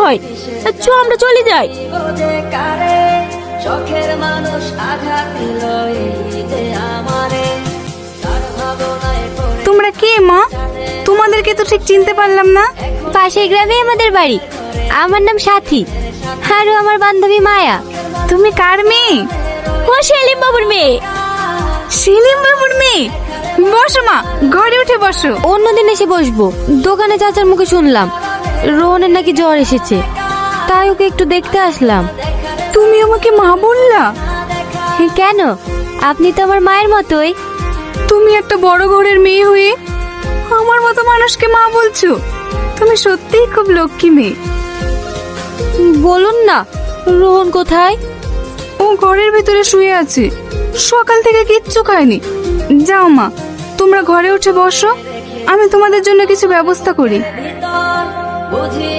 হয়। চ আমরা চলে যাই। চোখের মানুষ আঘাত দিল এই যে আমারে, তার ভাবনায় পড়ে তোমরা কে মা? তোমাদেরকে তো ঠিক চিনতে পারলাম না। পাশের গ্রামে আমাদের বাড়ি। আমার নাম সাথী, আর ও আমার বান্ধবী মায়া। তুমি কার মেয়ে? ও সেলিম বাবুর মেয়ে। সেলিম বাবুর মেয়ে? বসো মা, ঘরে উঠে বসো। অন্যদিন এসে বসবো। দোকানে চাচার মুখে শুনলাম রোহনের নাকি জ্বর এসেছে, তাই ওকে একটু দেখতে আসলাম। তুমি আমাকে মা বললা? কেন, আপনি তো আমার মায়ের মতোই। তুমি একটা বড় ঘরের মেয়ে হয়ে আমার মতো মানুষকে মা বলছো? তুমি সত্যিই খুব লক্ষ্মী মেয়ে। বলুন না, রোহন কোথায়? ও ঘরের ভিতরে শুয়ে আছে, সকাল থেকে কিচ্ছু খায়নি। যাও মা, তোমরা ঘরে উঠে বসো, আমি তোমাদের জন্য কিছু ব্যবস্থা করি। বুঝি